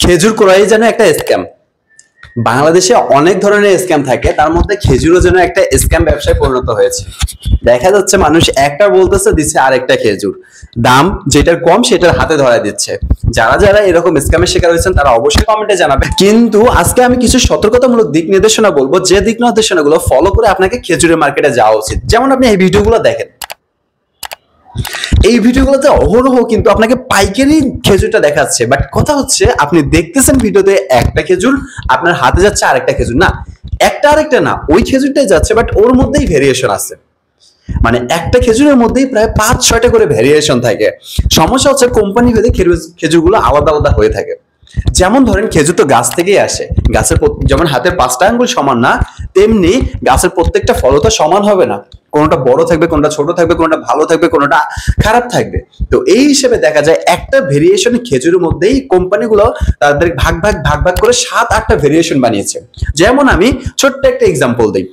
খেজুর ক্রয় যেন একটা স্ক্যাম। বাংলাদেশে অনেক ধরনের স্ক্যাম থাকে, তার মধ্যে খেজুরও যেন একটা স্ক্যাম ব্যবসায় পরিণত হয়েছে। দেখা যাচ্ছে মানুষ একটা বলতেছে, দিচ্ছে আরেকটা খেজুর, দাম যেটার কম সেটার হাতে ধরা দিচ্ছে। যারা যারা এরকম স্ক্যামের শিকার হয়েছেন তারা অবশ্যই কমেন্টে জানাবে। কিন্তু আজকে আমি কিছু সতর্কতামূলক দিক নির্দেশনা বলবো, যে দিক নির্দেশনাগুলো ফলো করে আপনাকে খেজুরের মার্কেটে যাওয়া উচিত। যেমন আপনি এই ভিডিওগুলো দেখেন, এই ভিডিওগুলোতে অহরহ কিন্তু আপনাকে পাইকারি খেজুরটা দেখাচ্ছে, বাট কথা হচ্ছে আপনি দেখতেছেন ভিডিওতে একটা খেজুর, আপনার হাতে যাচ্ছে আরেকটা খেজুর। না, একটা আরেকটা না, ওই খেজুরটাই যাচ্ছে, বাট ওর মধ্যেই ভেরিয়েশন আছে। মানে একটা খেজুরের মধ্যেই প্রায় 5-6টা করে ভেরিয়েশন থাকে। সমস্যা হচ্ছে কোম্পানি ভেদে খেজুরগুলো আলাদা আলাদা হয়ে থাকে। যেমন ধরেন খেজুর তো গাছ থেকেই আসে, গাছের যেমন হাতের 5টা আঙ্গুল সমান না, তেমনি গাছের প্রত্যেকটা ফলও তো সমান হবে না। কোনটা বড় থাকবে, কোনটা ছোট থাকবে, কোনটা ভালো থাকবে, কোনটা খারাপ থাকবে। তো এই হিসেবে দেখা যায় একটা ভেরিয়েশন খেজুরের মধ্যেই কোম্পানিগুলো তাদের ভাগ ভাগ করে 7-8টা ভেরিয়েশন বানিয়েছে। যেমন আমি ছোট্ট একটা এক্সাম্পল দিই,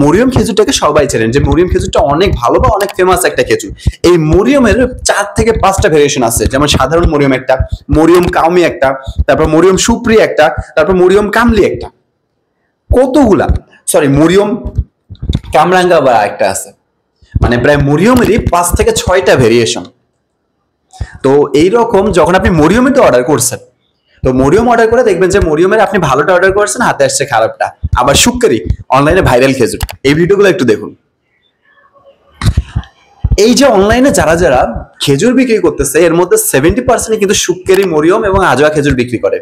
মরিয়ম খেজুরটাকে সবাই চেনেন যে মরিয়ম খেজুরটা অনেক ভালো বা অনেক ফেমাস একটা খেজুর। এই মরিয়মের 4 থেকে 5টা ভেরিয়েশন আছে। যেমন সাধারণ মরিয়ম একটা, মরিয়ম কাউমি একটা, তারপর মরিয়ম সুপ্রি একটা, তারপর মরিয়ম কামলি একটা, কতগুলা, সরি মরিয়ম কামরাঙ্গা বা একটা আছে। মানে প্রায় মরিয়মেরই 5 থেকে 6টা ভেরিয়েশন। তো এইরকম যখন আপনি মরিয়মেতে অর্ডার করছেন, তো মরিয়ম অর্ডার করে দেখবেন যে মরিয়মের আপনি ভালোটা অর্ডার করছেন, হাতে আসছে খারাপটা। আবার শুক্কেরি অনলাইনে ভাইরাল খেজুর, এই ভিডিওগুলো একটু দেখুন। এই যে অনলাইনে যারা যারা খেজুর বিক্রি করতেছে, এর মধ্যে 70% কিন্তু শুক্কেরি, মরিয়ম এবং আজোয়া খেজুর বিক্রি করে।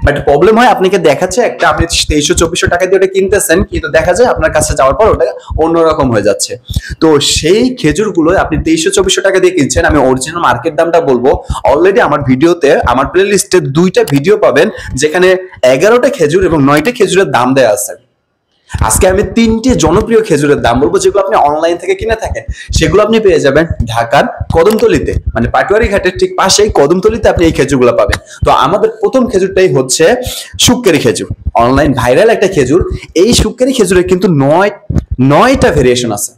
বাট প্রবলেম হয়, আপনাকে দেখাচ্ছে একটা, আপনি 2300-2400 টাকা দিয়ে ওটা কিনতেছেন, কিন্তু দেখা যায় আপনার কাছে যাওয়ার পর ওটা অন্যরকম হয়ে যাচ্ছে। তো সেই খেজুরগুলো আপনি 2300-2400 টাকা দিয়ে কিনছেন। আমি অরিজিনাল মার্কেট দামটা বলবো। অলরেডি আমার ভিডিওতে, আমার প্লে লিস্টে 2টা ভিডিও পাবেন যেখানে 11টা খেজুর এবং 9টা খেজুরের দাম দেওয়া আছে। আজকে আমি 3টে জনপ্রিয় খেজুরের দাম বলবো, যেগুলো আপনি অনলাইন থেকে কিনে থাকেন। সেগুলো আপনি পেয়ে যাবেন ঢাকার কদমতলিতে, মানে পাটুয়ারি ঘাটের ঠিক পাশেই কদমতলিতে আপনি এই খেজুরগুলো পাবেন। তো আমাদের প্রথম খেজুরটাই হচ্ছে শুক্কেরি খেজুর, অনলাইন ভাইরাল একটা খেজুর। এই শুক্কেরি খেজুরের কিন্তু 9টা ভেরিয়েশন আছে।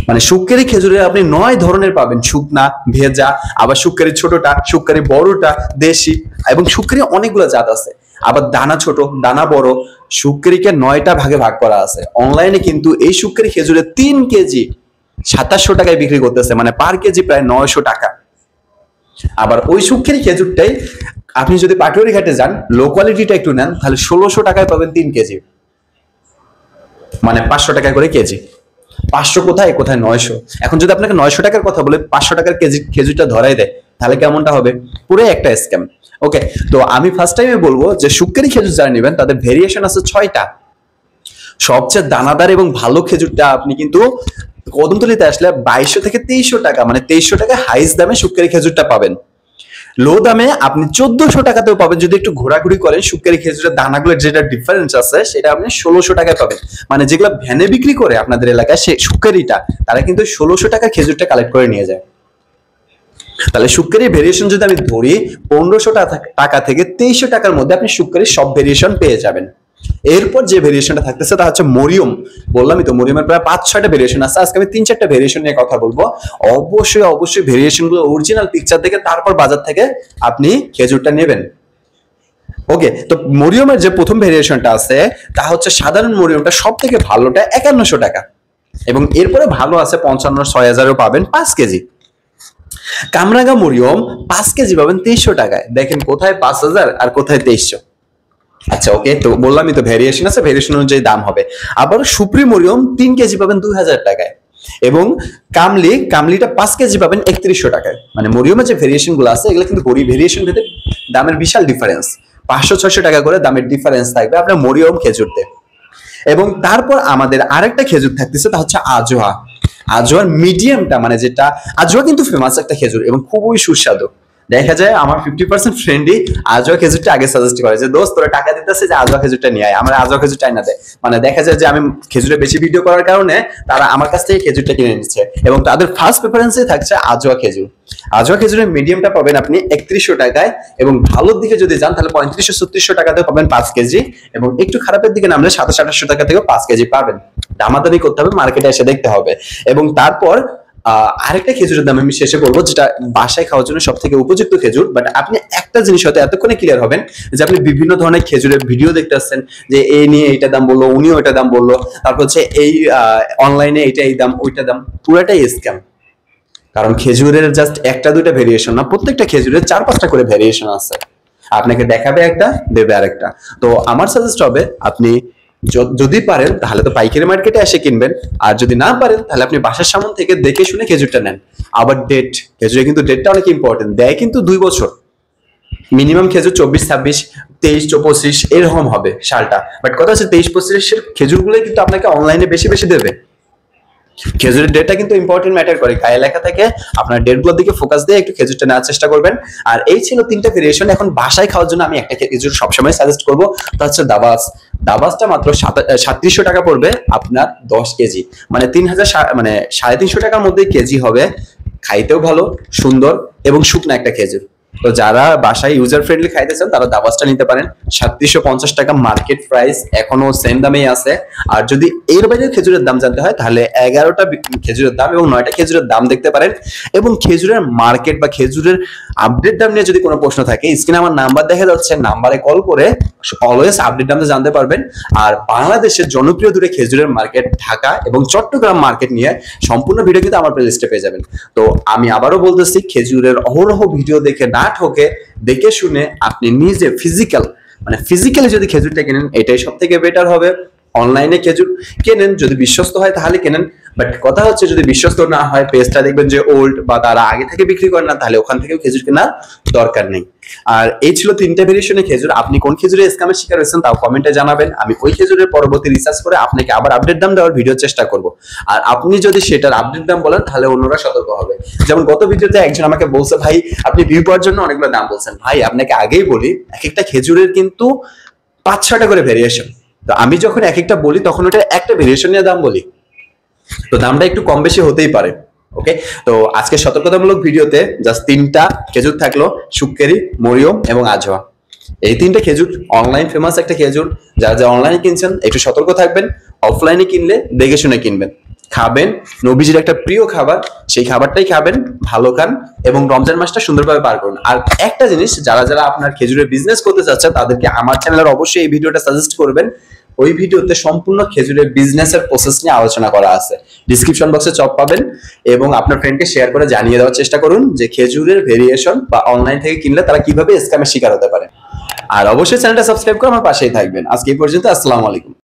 মানে শুক্কেরি খেজুরে আপনি 9 ধরনের পাবেন, শুকনা, ভেজা, আবার শুক্কেরি ছোটটা, শুক্কেরি বড়টা, দেশি, এবং শুক্কেরি অনেকগুলো জাত আছে। আবার দানা ছোট, দানা বড়, শুক্কেরিকে 9টা ভাগে ভাগ করা আছে। অনলাইনে কিন্তু এই শুক্কেরি খেজুরে 3 কেজি 2700 টাকায় বিক্রি করতেছে, মানে পার কেজি প্রায় 900 টাকা। আবার ওই শুক্কেরি খেজুরটাই আপনি যদি পাটুয়ারি ঘাটে যান, লো কোয়ালিটিটা একটু নেন, তাহলে 1600 টাকায় পাবেন 3 কেজি, মানে 500 টাকা করে কেজি। 500 কোথায় কোথায় 900। এখন যদি আপনাকে 900 টাকার কথা বলে 500 টাকার কেজি খেজুরটা ধরাই দেয়, তাহলে কেমনটা হবে? পুরো একটা স্ক্যাম। ওকে, তো আমি ফার্স্ট টাইমে বলবো যে শুক্কেরি খেজুর যারা নেবেন তাদের ভেরিয়েশন আছে 6টা। সবচেয়ে দানাদার এবং ভালো খেজুরটা আপনি কিন্তু কদমতলিতে আসলে 2200 থেকে 2300 টাকা, মানে 2300 টাকা হাইস্ট দামে শুক্কেরি খেজুরটা পাবেন। লো দামে আপনি 1400 টাকাতেও পাবেন যদি একটু ঘোরাঘুরি করেন। শুক্কেরি খেজুরের দানাগুলোর যেটা ডিফারেন্স আছে সেটা আপনি 1600 টাকায় পাবেন। মানে যেগুলো ভ্যানে বিক্রি করে আপনাদের এলাকায়, সে শুক্কেরিটা তারা কিন্তু 1600 টাকা খেজুরটা কালেক্ট করে নিয়ে যায়। তাহলে শুক্কেরি ভেরিয়েশন যদি আমি ধরি, 1500 টাকা থেকে 2300 টাকার মধ্যে আপনি শুক্কেরির সব ভেরিয়েশন পেয়ে যাবেন। এরপর যে ভেরিয়েশনটা থাকতেছে তা হচ্ছে মরিয়ম। বললামই তো মরিয়মের প্রায় 5-6টা ভেরিয়েশন আছে। আজকে আমি 3-4টা ভেরিয়েশন নিয়ে কথা বলবো। অবশ্যই ভেরিয়েশন গুলো অরিজিনাল পিকচার দেখে তারপর বাজার থেকে আপনি খেজুরটা নেবেন। ওকে, তো মরিয়মের যে প্রথম ভেরিয়েশনটা আছে তা হচ্ছে সাধারণ মরিয়মটা, সব থেকে ভালোটা 5100 টাকা, এবং এরপরে ভালো আছে 55-6000-ও পাবেন 5 কেজি। কামরাঙ্গা মরিয়ম 5 কেজি পাবেন 2300 টাকায়। দেখেন কোথায় 5000 আর কোথায় 2300। আচ্ছা ওকে, তো বললামই তো ভেরিয়েশন আছে, ভেরিয়েশন অনুযায়ী দাম হবে। আবার সুপ্রি মরিয়ম 3 কেজি পাবেন 2000 টাকায়, এবং কামলিটা 5 কেজি পাবেন 3100 টাকায়। মানে মরিয়মের যে ভেরিয়েশন গুলো আছে এগুলো কিন্তু বড়ি ভেরিয়েশন ভেদে দামের বিশাল ডিফারেন্স, 500-600 টাকা করে দামের ডিফারেন্স থাকবে আপনার মরিয়ম খেজুরতে। এবং তারপর আমাদের আরেকটা খেজুর থাকতেছে, তা হচ্ছে আজোয়ার মিডিয়ামটা, মানে যেটা আজোয়া কিন্তু ফেমাস একটা খেজুর এবং খুবই সুস্বাদু। দেখা যায় আমার 50% ফ্রেন্ডই আজোয়া খেজুরটা আগে সাজেস্ট করে যে দোস্ত তোরা টাকা দিতেছে যে আজোয়া খেজুরটা নিয়ে আয়, আমরা আজোয়া খেজুরটা না দেয়। মানে দেখা যায় যে আমি খেজুরে বেশি ভিডিও করার কারণে তারা আমার কাছ থেকে খেজুরটা কিনে নিচ্ছে, এবং তাদের ফার্স্ট প্রেফারেন্সে থাকছে আজোয়া খেজুর। আজোয়া খেজুরের মিডিয়ামটা পাবেন আপনি 3100 টাকায়, এবং ভালোর দিকে যদি যান তাহলে 3500-3600 টাকাতে পাবেন 5 কেজি, এবং একটু খারাপের দিকে নামলে 2700-2800 টাকা থেকে 5 কেজি পাবেন। দামাদামি করতে হবে, মার্কেটে এসে দেখতে হবে। এবং তারপর আরেকটা খেজুরের দাম আমি শেষে বলবো, যেটা বাসায় খাওয়ার জন্য সব থেকে উপযুক্ত খেজুর। বাট আপনি একটা জিনিস হয়তো এতক্ষণে ক্লিয়ার হবেন যে আপনি বিভিন্ন ধরনের খেজুরের ভিডিও দেখতে আসছেন, যে এই নিয়ে এইটা দাম বললো, উনিও ওইটা দাম বললো, তারপর হচ্ছে এই অনলাইনে এইটা এই দাম ওইটা দাম, পুরাটাই স্ক্যাম। কারণ খেজুরের জাস্ট একটা দুইটা ভেরিয়েশন না, প্রত্যেকটা খেজুরের 4-5টা করে ভেরিয়েশন আছে। আপনাকে দেখাবে একটা, দেবে আরেকটা। তো আমার সাজেস্ট হবে আপনি যদি পারেন তাহলে তো পাইকারি মার্কেটে এসে কিনবেন, আর যদি না পারেন তাহলে আপনি বাসার সামন থেকে দেখে শুনে খেজুরটা নেন। আবার ডেট, খেজুরে কিন্তু ডেটটা অনেক ইম্পর্টেন্ট, দেয় কিন্তু 2 বছর মিনিমাম। খেজুর 24, 26, 23, 25 এরকম হবে সালটা। বাট কথা হচ্ছে 23, 25 খেজুরগুলো কিন্তু আপনাকে অনলাইনে বেশি বেশি দেবে। খেজুরের ডেটটা কিন্তু ইম্পর্টেন্ট ম্যাটার করে, গায়ে লেখা থাকে। আপনার ডেটগুলোর দিকে ফোকাস দিয়ে একটু খেজুরটা নেওয়ার চেষ্টা করবেন। আর এই ছিল 3টা ভেরিয়েশন। এখন বাসায় খাওয়ার জন্য আমি একটা খেজুর সবসময় সাজেস্ট করবো, তা হচ্ছে দাবাস। দাবাসটা মাত্র 3700 টাকা পড়বে আপনার 10 কেজি, মানে 3000, মানে 350 টাকার মধ্যে কেজি হবে। খাইতেও ভালো, সুন্দর এবং শুকনো একটা খেজুর। তো যারা বাসায় ইউজার ফ্রেন্ডলি খাইতে চান তারা দাবাসটা নিতে পারেন। 3750 টাকা মার্কেট প্রাইস, এখনো সেম দামেই আছে। আর যদি এর বাইরে খেজুরের দাম জানতে হয় তাহলে 11টা খেজুরের দাম এবং 9টা খেজুরের দাম দেখতে পারেন। এবং খেজুরের মার্কেট বা খেজুরের আপডেট দাম নিয়ে যদি কোনো প্রশ্ন থাকে, স্ক্রিনে আমার নাম্বার দেখা যাচ্ছে, নাম্বারে কল করে অলওয়েজ আপডেট দামটা জানতে পারবেন। আর বাংলাদেশের জনপ্রিয় দুটো খেজুরের মার্কেট ঢাকা এবং চট্টগ্রাম মার্কেট নিয়ে সম্পূর্ণ ভিডিও কিন্তু আমার প্লেলিস্টে পেয়ে যাবেন। তো আমি আবারও বলতেছি, খেজুরের অহরহ ভিডিও দেখে না ঠকে, দেখে শুনে আপনি নিজে ফিজিক্যালি যদি খেজুরটা কেনেন এটাই সব থেকে বেটার হবে। অনলাইনে খেজুর কেনেন, যদি বিশ্বস্ত হয় তাহলে কেনেন। বাট কথা হচ্ছে যদি বিশ্বস্ত না হয়, পেজটা দেখবেন যে ওল্ড বা তারা আগে থেকে বিক্রি করে না, তাহলে ওখান থেকেও খেজুর কেনার দরকার নেই। আর এই ছিল 3টে ভেরিয়েশনের খেজুর। আপনি কোন খেজুরের স্ক্যামের শিকার হয়েছেন তাও কমেন্টে জানাবেন। আমি ওই খেজুরের পরবর্তী রিসার্চ করে আপনাকে আবার আপডেট দাম দেওয়ার ভিডিও চেষ্টা করব। আর আপনি যদি সেটার আপডেট দাম বলেন তাহলে অন্যরা সতর্ক হবে। যেমন গত ভিডিওতে একজন আমাকে বলছে, ভাই আপনি ভিউ পাওয়ার জন্য অনেকগুলো দাম বলছেন। ভাই আপনাকে আগেই বলি, এক একটা খেজুরের কিন্তু 5-6টা করে ভেরিয়েশন। তো আমি যখন এক একটা বলি তখন ওটা একটা ভেরিয়েশন নিয়ে দাম বলি, তো দামটা একটু কম বেশি হতেই পারে। ওকে, তো আজকে সতর্কতামূলক ভিডিওতে জাস্ট 3টা খেজুর থাকলো, শুক্কেরি, মরিয়ম এবং আজওয়া। এই 3টে খেজুর অনলাইন ফেমাস একটা খেজুর। যারা যারা অনলাইনে কিনছেন একটু সতর্ক থাকবেন, অফলাইনে কিনলে দেখে শুনে কিনবেন। খাবেন নবীজির একটা প্রিয় খাবার, সেই খাবারটাই খাবেন, ভালো খান এবং রমজান মাসটা সুন্দরভাবে পার করুন। আর একটা জিনিস, যারা যারা আপনার খেজুরের বিজনেস করতে চাচ্ছেন তাদেরকে আমার চ্যানেলের অবশ্যই এই ভিডিওটা সাজেস্ট করবেন। ওই ভিডিওতে সম্পূর্ণ খেজুরের বিজনেসের প্রসেস নিয়ে আলোচনা করা আছে। ডিসক্রিপশন বক্সে চপ পাবেন এবং আপনার ফ্রেন্ডকে শেয়ার করে জানিয়ে দেওয়ার চেষ্টা করুন যে খেজুরের ভেরিয়েশন বা অনলাইন থেকে কিনলে তারা কিভাবে স্ক্যামের শিকার হতে পারে। আর অবশ্যই চ্যানেলটা সাবস্ক্রাইব করে আমার পাশেই থাকবেন। আজকে এই পর্যন্ত, আসসালামু আলাইকুম।